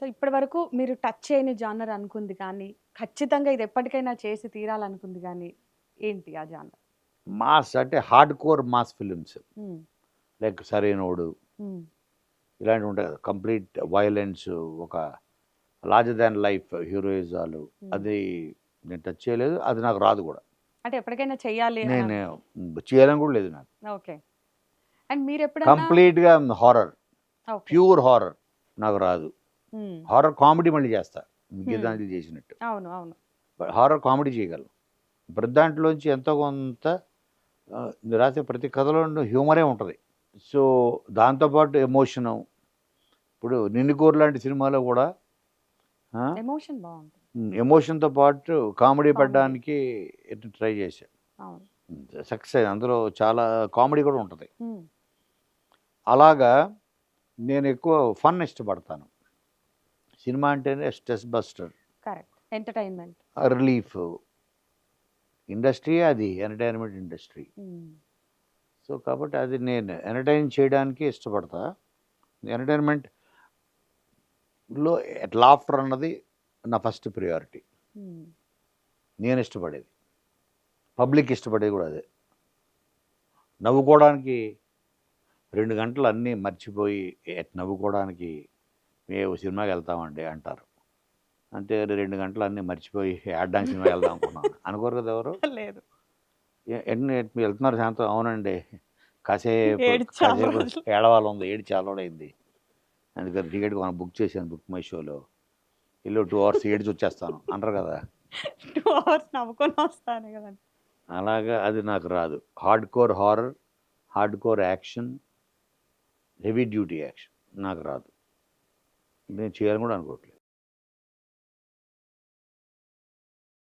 So ఇప్పటి వరకు మీరు టచ్ చేయని జానర్ అనుకుంది కానీ, ఖచ్చితంగా ఇది ఎప్పటికైనా చేసి తీరాలనుకుంది గానీ, ఏంటి ఆ జానర్? మాస్ అంటే హార్డ్ కోర్ మాస్ ఫిల్మ్స్. హ్మ్. లైక్ 'సరైనోడు' హ్మ్. ఇలాంటివి ఉంటాయి కదా! కంప్లీట్ వయలెన్స్, ఒక లార్జర్ దాన్ లైఫ్ హీరోయిజాలు. హ్మ్. అది నేను టచ్ చేయలేదు. అది నాకు రాదు కూడా. అంటే ఎప్పటికైనా చెయ్యాలి అని నేను చేయాలని కూడా లేదు నాకు. ఓకే. అండ్ మీరెప్పుడన్నా కంప్లీట్‌గా హారర్. ఓకే. ప్యూర్ హారర్ నాకు రాదు. హ్మ్. హారర్ కామెడీ మళ్ళీ చేస్తా. హ్మ్. గీతాంజలి చేసినట్టు. అవును. అవును. హారర్ కామెడీ చేయగలను. ప్రతి దాంట్లోంచి ఎంతో కొంత రాసే ప్రతి కథలోను హ్యూమరే ఉంటది. సో, దాంతో పాటు ఎమోషను. ఇప్పుడు 'నిన్ను కోరి' లాంటి సినిమాలో కూడా ఆ! ఎమోషన్ బావుంటది. ఎమోషన్‌తో పాటు కామెడీ కామెడీ. పెట్టడానికి ట్రై చేశా. అవును. సక్సెస్ అయ్యాను. అందులో చాలా కామెడీ కూడా ఉంటది. హ్మ్. అలాగా నేనెక్కువ ఫన్ ఇష్టపడతాను. సినిమా అంటేనే stress buster, correct. Entertainment. Relief. ఇండస్ట్రీయే అది ఎంటర్‌టైన్‌మెంట్ ఇండస్ట్రీ. హ్మ్. సో, కాబట్టి అది నేను ఎంటర్‌టైన్ చేయడానికి ఇష్టపడతా. ఎంటర్‌టైన్‌మెంట్‌లో లాఫ్టర్ అన్నది నా ఫస్ట్ ప్రియారిటీ. హ్మ్. నేనిష్టపడేది. పబ్లిక్ ఇష్టపడేది కూడా అదే. నవ్వుకోవడానికి 2 గంటలు అన్నీ మర్చిపోయి నవ్వుకోవడానికి మేము సినిమాకెళ్తామండి అంటారు. అంతే 2 గంటలు అన్నీ మర్చిపోయి ఏడ్డానికి సినిమాకెళ్దాం అనుకున్నాం. అనుకోరు కదా ఎవరు. లేదు. ఏండి మీరు వెళ్తున్నారు సాయంత్రం? అవునండి. కాసేపు ఏడ్చి చాలా కాసేపు రోజులు. ఏడవాలుంది. ఏడ్చి చాలా రోజులైంది. అందుకని టికెట్ బుక్ చేశాను బుక్ మై షోలో. ఎళ్లి 2 అవర్స్ ఏడ్చొచ్చేస్తాను అనరు కదా! 2 అవర్స్ నవ్వుకొని వస్తాను గదండీ. అలాగా అది నాకు రాదు. Hard core horror, hard core action, heavy duty action నాకు రాదు. నేను చేయాలని కూడా అనుకోవట్లేదు.